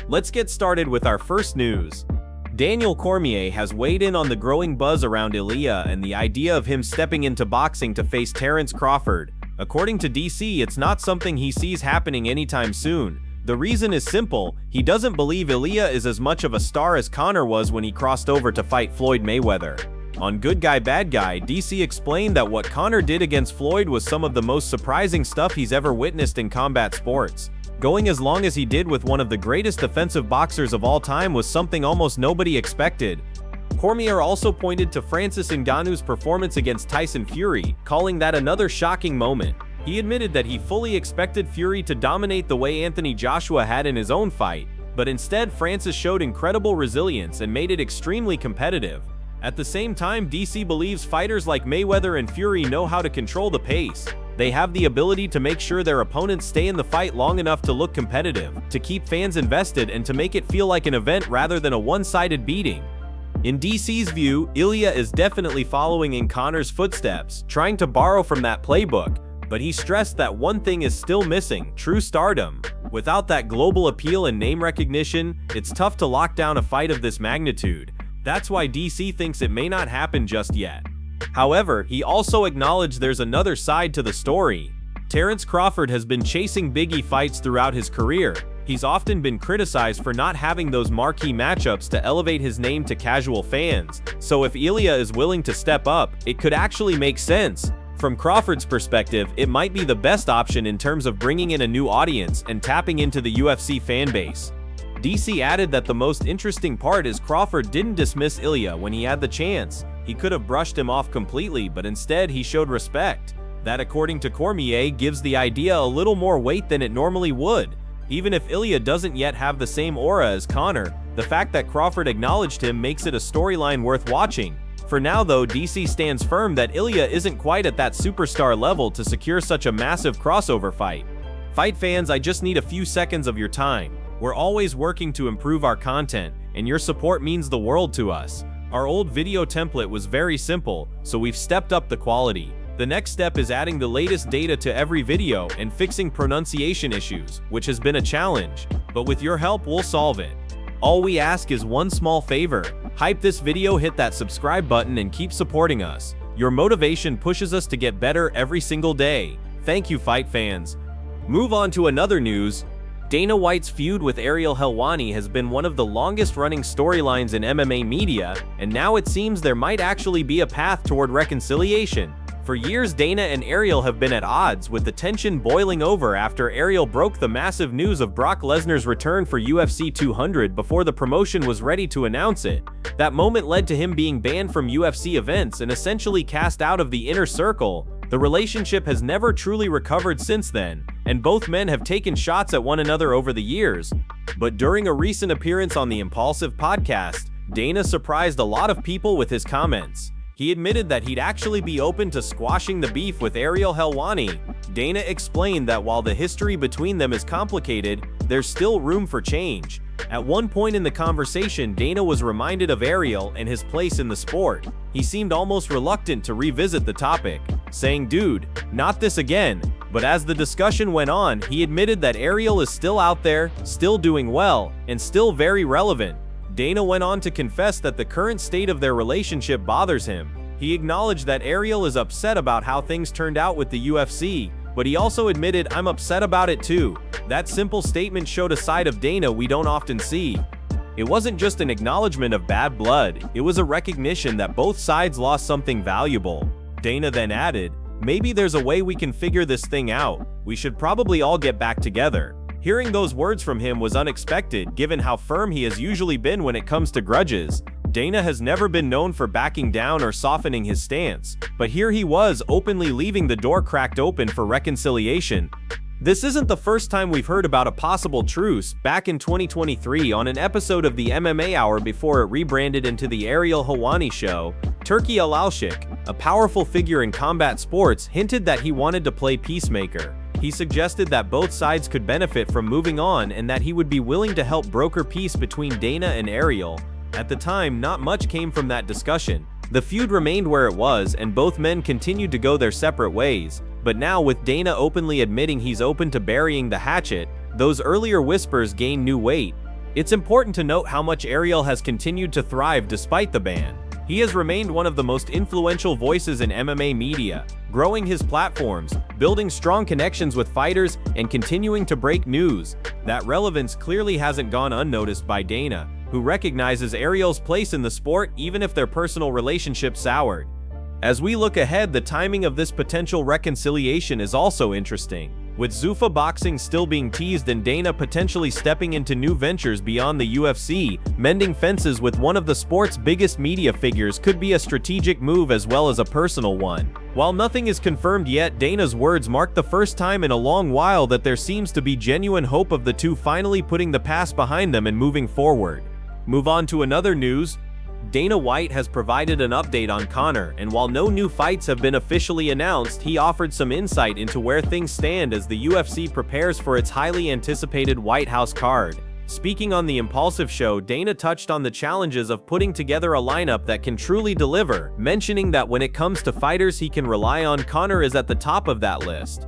Let's get started with our first news. Daniel Cormier has weighed in on the growing buzz around Ilya and the idea of him stepping into boxing to face Terence Crawford. According to DC, it's not something he sees happening anytime soon. The reason is simple: he doesn't believe Ilya is as much of a star as Conor was when he crossed over to fight Floyd Mayweather. On Good Guy Bad Guy, DC explained that what Conor did against Floyd was some of the most surprising stuff he's ever witnessed in combat sports. Going as long as he did with one of the greatest defensive boxers of all time was something almost nobody expected. Cormier also pointed to Francis Ngannou's performance against Tyson Fury, calling that another shocking moment. He admitted that he fully expected Fury to dominate the way Anthony Joshua had in his own fight, but instead Francis showed incredible resilience and made it extremely competitive. At the same time, DC believes fighters like Mayweather and Fury know how to control the pace. They have the ability to make sure their opponents stay in the fight long enough to look competitive, to keep fans invested, and to make it feel like an event rather than a one-sided beating. In DC's view, Ilya is definitely following in Conor's footsteps, trying to borrow from that playbook, but he stressed that one thing is still missing: true stardom. Without that global appeal and name recognition, it's tough to lock down a fight of this magnitude. That's why DC thinks it may not happen just yet. However, he also acknowledged there's another side to the story. Terence Crawford has been chasing biggie fights throughout his career. He's often been criticized for not having those marquee matchups to elevate his name to casual fans. So if Ilya is willing to step up, it could actually make sense. From Crawford's perspective, it might be the best option in terms of bringing in a new audience and tapping into the UFC fanbase. DC added that the most interesting part is Crawford didn't dismiss Ilya when he had the chance. He could have brushed him off completely, but instead he showed respect. That, according to Cormier, gives the idea a little more weight than it normally would. Even if Ilya doesn't yet have the same aura as Conor, the fact that Crawford acknowledged him makes it a storyline worth watching. For now though, DC stands firm that Ilya isn't quite at that superstar level to secure such a massive crossover fight. Fight fans, I just need a few seconds of your time. We're always working to improve our content, and your support means the world to us. Our old video template was very simple, so we've stepped up the quality. The next step is adding the latest data to every video and fixing pronunciation issues, which has been a challenge. But with your help, we'll solve it. All we ask is one small favor: hype this video, hit that subscribe button, and keep supporting us. Your motivation pushes us to get better every single day. Thank you, fight fans. Move on to another news. Dana White's feud with Ariel Helwani has been one of the longest-running storylines in MMA media, and now it seems there might actually be a path toward reconciliation. For years, Dana and Ariel have been at odds, with the tension boiling over after Ariel broke the massive news of Brock Lesnar's return for UFC 200 before the promotion was ready to announce it. That moment led to him being banned from UFC events and essentially cast out of the inner circle. The relationship has never truly recovered since then, and both men have taken shots at one another over the years. But during a recent appearance on the Impulsive podcast, Dana surprised a lot of people with his comments. He admitted that he'd actually be open to squashing the beef with Ariel Helwani. Dana explained that while the history between them is complicated, there's still room for change. At one point in the conversation, Dana was reminded of Ariel and his place in the sport. He seemed almost reluctant to revisit the topic, saying, "Dude, not this again." But as the discussion went on, he admitted that Ariel is still out there, still doing well, and still very relevant. Dana went on to confess that the current state of their relationship bothers him. He acknowledged that Ariel is upset about how things turned out with the UFC, but he also admitted, "I'm upset about it too." That simple statement showed a side of Dana we don't often see. It wasn't just an acknowledgement of bad blood, it was a recognition that both sides lost something valuable. Dana then added, "Maybe there's a way we can figure this thing out. We should probably all get back together." Hearing those words from him was unexpected, given how firm he has usually been when it comes to grudges. Dana has never been known for backing down or softening his stance, but here he was, openly leaving the door cracked open for reconciliation. This isn't the first time we've heard about a possible truce. Back in 2023, on an episode of the MMA Hour before it rebranded into the Ariel Helwani Show, Turki Alalshik, a powerful figure in combat sports, hinted that he wanted to play peacemaker. He suggested that both sides could benefit from moving on and that he would be willing to help broker peace between Dana and Ariel. At the time, not much came from that discussion. The feud remained where it was, and both men continued to go their separate ways. but now with Dana openly admitting he's open to burying the hatchet, those earlier whispers gain new weight. It's important to note how much Ariel has continued to thrive despite the ban. He has remained one of the most influential voices in MMA media, growing his platforms, building strong connections with fighters, and continuing to break news. That relevance clearly hasn't gone unnoticed by Dana, who recognizes Ariel's place in the sport even if their personal relationship soured. As we look ahead, the timing of this potential reconciliation is also interesting. With Zuffa Boxing still being teased and Dana potentially stepping into new ventures beyond the UFC, mending fences with one of the sport's biggest media figures could be a strategic move as well as a personal one. While nothing is confirmed yet, Dana's words mark the first time in a long while that there seems to be genuine hope of the two finally putting the past behind them and moving forward. Move on to another news. Dana White has provided an update on Conor, and while no new fights have been officially announced, he offered some insight into where things stand as the UFC prepares for its highly anticipated White House card. Speaking on the Impulsive show, Dana touched on the challenges of putting together a lineup that can truly deliver, mentioning that when it comes to fighters he can rely on, Conor is at the top of that list.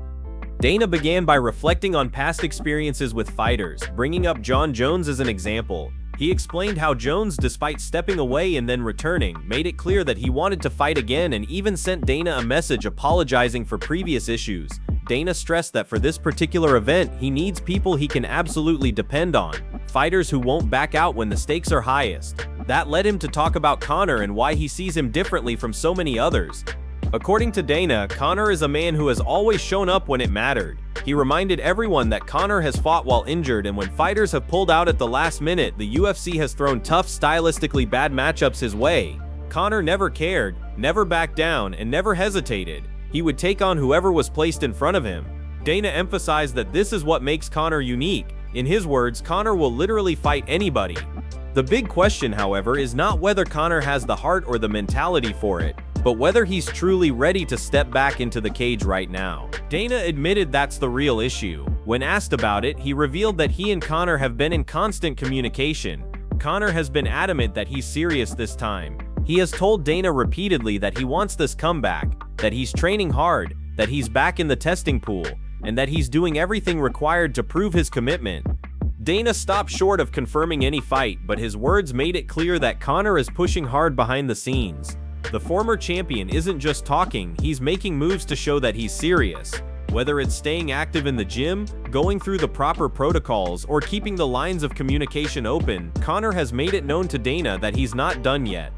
Dana began by reflecting on past experiences with fighters, bringing up Jon Jones as an example. He explained how Jones, despite stepping away and then returning, made it clear that he wanted to fight again and even sent Dana a message apologizing for previous issues. Dana stressed that for this particular event, he needs people he can absolutely depend on, fighters who won't back out when the stakes are highest. That led him to talk about Conor and why he sees him differently from so many others. According to Dana, Conor is a man who has always shown up when it mattered. He reminded everyone that Conor has fought while injured, and when fighters have pulled out at the last minute, the UFC has thrown tough, stylistically bad matchups his way. Conor never cared, never backed down, and never hesitated. He would take on whoever was placed in front of him. Dana emphasized that this is what makes Conor unique. In his words, Conor will literally fight anybody. The big question, however, is not whether Conor has the heart or the mentality for it, but whether he's truly ready to step back into the cage right now. Dana admitted that's the real issue. When asked about it, he revealed that he and Conor have been in constant communication. Conor has been adamant that he's serious this time. He has told Dana repeatedly that he wants this comeback, that he's training hard, that he's back in the testing pool, and that he's doing everything required to prove his commitment. Dana stopped short of confirming any fight, but his words made it clear that Conor is pushing hard behind the scenes. The former champion isn't just talking, he's making moves to show that he's serious. Whether it's staying active in the gym, going through the proper protocols, or keeping the lines of communication open, Conor has made it known to Dana that he's not done yet.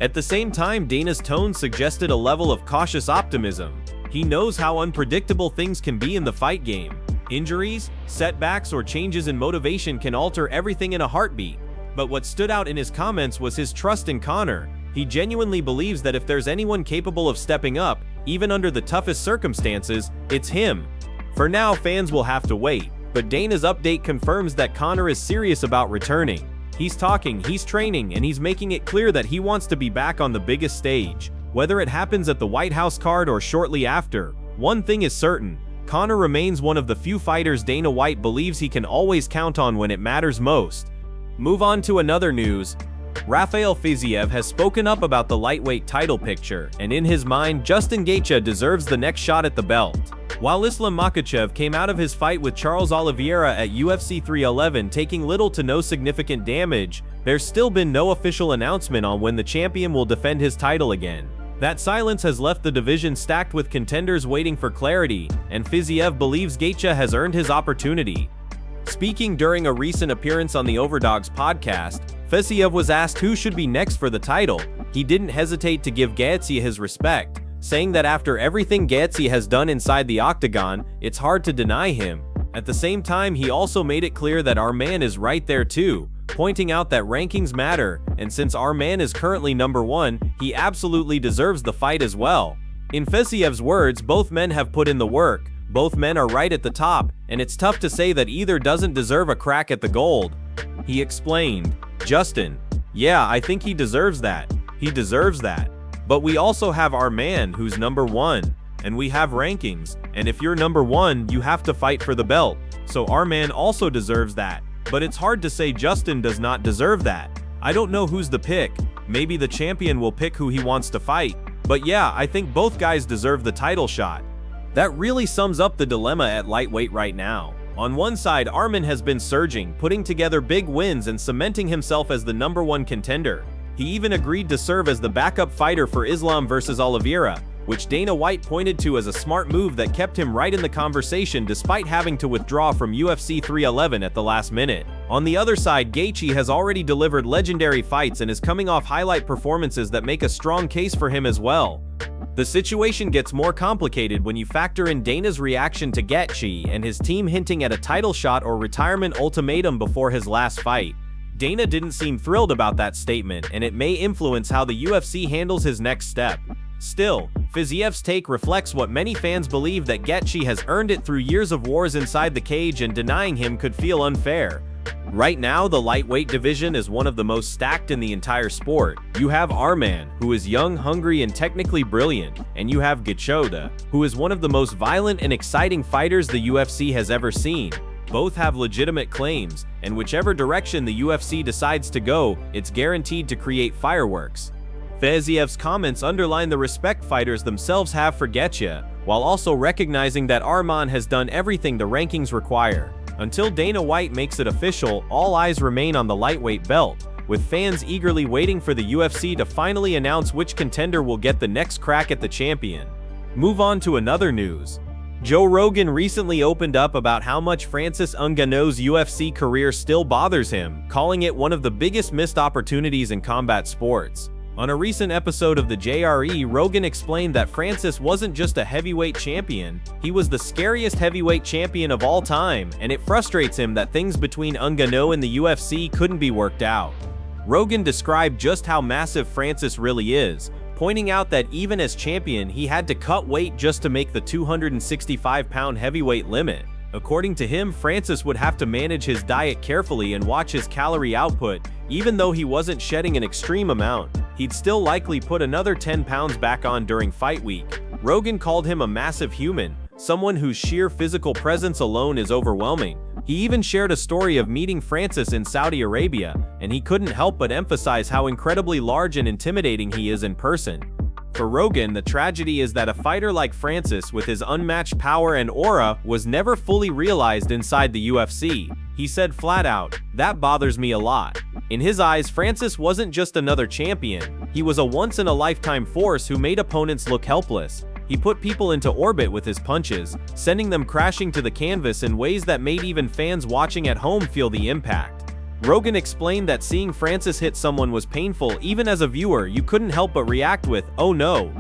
At the same time, Dana's tone suggested a level of cautious optimism. He knows how unpredictable things can be in the fight game. Injuries, setbacks, or changes in motivation can alter everything in a heartbeat. But what stood out in his comments was his trust in Conor. He genuinely believes that if there's anyone capable of stepping up, even under the toughest circumstances, it's him. For now, fans will have to wait, but Dana's update confirms that Conor is serious about returning. He's talking, he's training, and he's making it clear that he wants to be back on the biggest stage. Whether it happens at the White House card or shortly after, one thing is certain: Conor remains one of the few fighters Dana White believes he can always count on when it matters most. Move on to another news. Rafael Fiziev has spoken up about the lightweight title picture, and in his mind, Justin Gaethje deserves the next shot at the belt. While Islam Makhachev came out of his fight with Charles Oliveira at UFC 311 taking little to no significant damage, there's still been no official announcement on when the champion will defend his title again. That silence has left the division stacked with contenders waiting for clarity, and Fiziev believes Gaethje has earned his opportunity. Speaking during a recent appearance on the Overdogs podcast, Fiziev was asked who should be next for the title. He didn't hesitate to give Gaethje his respect, saying that after everything Gaethje has done inside the Octagon, it's hard to deny him. At the same time, he also made it clear that our man is right there too, pointing out that rankings matter, and since our man is currently number one, he absolutely deserves the fight as well. In Fiziev's words, both men have put in the work, both men are right at the top, and it's tough to say that either doesn't deserve a crack at the gold. He explained, "Justin, yeah, I think he deserves that. He deserves that. But we also have our man who's number one, and we have rankings, and if you're number one, you have to fight for the belt. So our man also deserves that. But it's hard to say Justin does not deserve that. I don't know who's the pick. Maybe the champion will pick who he wants to fight. But yeah, I think both guys deserve the title shot." That really sums up the dilemma at lightweight right now. On one side, Arman has been surging, putting together big wins and cementing himself as the #1 contender. He even agreed to serve as the backup fighter for Islam versus Oliveira, which Dana White pointed to as a smart move that kept him right in the conversation despite having to withdraw from UFC 311 at the last minute. On the other side, Gaethje has already delivered legendary fights and is coming off highlight performances that make a strong case for him as well. The situation gets more complicated when you factor in Dana's reaction to Gaethje and his team hinting at a title shot or retirement ultimatum before his last fight. Dana didn't seem thrilled about that statement, and it may influence how the UFC handles his next step. Still, Fiziev's take reflects what many fans believe, that Gaethje has earned it through years of wars inside the cage, and denying him could feel unfair. Right now, the lightweight division is one of the most stacked in the entire sport. You have Arman, who is young, hungry, and technically brilliant, and you have Gachoda, who is one of the most violent and exciting fighters the UFC has ever seen. Both have legitimate claims, and whichever direction the UFC decides to go, it's guaranteed to create fireworks. Fiziev's comments underline the respect fighters themselves have for Gaethje, while also recognizing that Arman has done everything the rankings require. Until Dana White makes it official, all eyes remain on the lightweight belt, with fans eagerly waiting for the UFC to finally announce which contender will get the next crack at the champion. Move on to another news. Joe Rogan recently opened up about how much Francis Ngannou's UFC career still bothers him, calling it one of the biggest missed opportunities in combat sports. On a recent episode of the JRE, Rogan explained that Francis wasn't just a heavyweight champion, he was the scariest heavyweight champion of all time, and it frustrates him that things between Ngannou and the UFC couldn't be worked out. Rogan described just how massive Francis really is, pointing out that even as champion, he had to cut weight just to make the 265-pound heavyweight limit. According to him, Francis would have to manage his diet carefully and watch his calorie output. Even though he wasn't shedding an extreme amount, he'd still likely put another 10 pounds back on during fight week. Rogan called him a massive human, someone whose sheer physical presence alone is overwhelming. He even shared a story of meeting Francis in Saudi Arabia, and he couldn't help but emphasize how incredibly large and intimidating he is in person. For Rogan, the tragedy is that a fighter like Francis, with his unmatched power and aura, was never fully realized inside the UFC. He said flat out, "That bothers me a lot." In his eyes, Francis wasn't just another champion, he was a once-in-a-lifetime force who made opponents look helpless. He put people into orbit with his punches, sending them crashing to the canvas in ways that made even fans watching at home feel the impact. Rogan explained that seeing Francis hit someone was painful. Even as a viewer, you couldn't help but react with, "Oh no."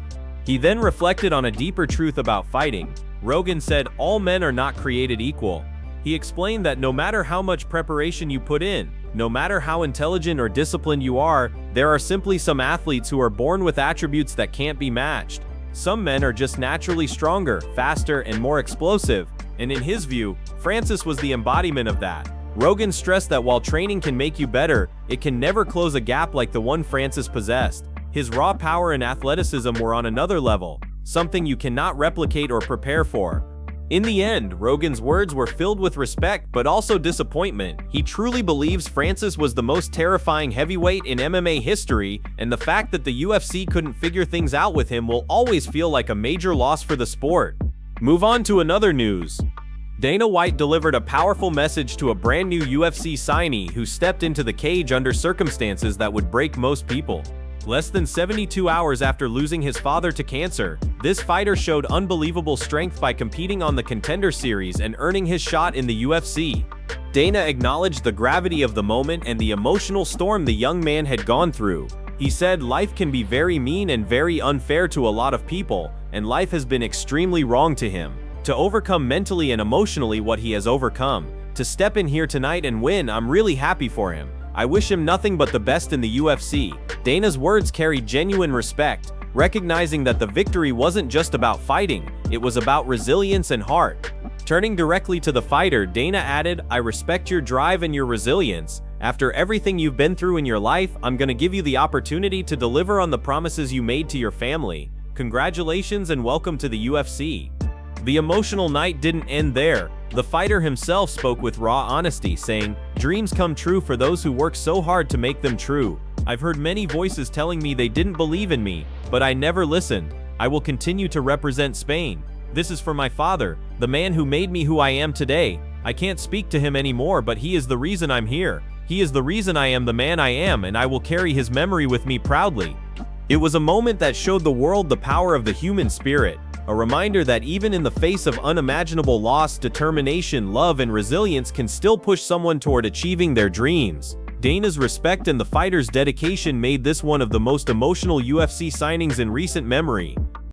He then reflected on a deeper truth about fighting. Rogan said, "All men are not created equal." He explained that no matter how much preparation you put in, no matter how intelligent or disciplined you are, there are simply some athletes who are born with attributes that can't be matched. Some men are just naturally stronger, faster, and more explosive, and in his view, Francis was the embodiment of that. Rogan stressed that while training can make you better, it can never close a gap like the one Francis possessed. His raw power and athleticism were on another level, something you cannot replicate or prepare for. In the end, Rogan's words were filled with respect but also disappointment. He truly believes Francis was the most terrifying heavyweight in MMA history, and the fact that the UFC couldn't figure things out with him will always feel like a major loss for the sport. Move on to another news. Dana White delivered a powerful message to a brand new UFC signee who stepped into the cage under circumstances that would break most people. Less than 72 hours after losing his father to cancer, this fighter showed unbelievable strength by competing on the Contender Series and earning his shot in the UFC. Dana acknowledged the gravity of the moment and the emotional storm the young man had gone through. He said, "Life can be very mean and very unfair to a lot of people, and life has been extremely wrong to him. To overcome mentally and emotionally what he has overcome, to step in here tonight and win, I'm really happy for him. I wish him nothing but the best in the UFC." Dana's words carried genuine respect, recognizing that the victory wasn't just about fighting, it was about resilience and heart. Turning directly to the fighter, Dana added, "I respect your drive and your resilience. After everything you've been through in your life, I'm gonna give you the opportunity to deliver on the promises you made to your family. Congratulations and welcome to the UFC." The emotional night didn't end there. The fighter himself spoke with raw honesty, saying, "Dreams come true for those who work so hard to make them true. I've heard many voices telling me they didn't believe in me, but I never listened. I will continue to represent Spain. This is for my father, the man who made me who I am today. I can't speak to him anymore, but he is the reason I'm here. He is the reason I am the man I am, and I will carry his memory with me proudly." It was a moment that showed the world the power of the human spirit, a reminder that even in the face of unimaginable loss, determination, love, and resilience can still push someone toward achieving their dreams. Dana's respect and the fighter's dedication made this one of the most emotional UFC signings in recent memory.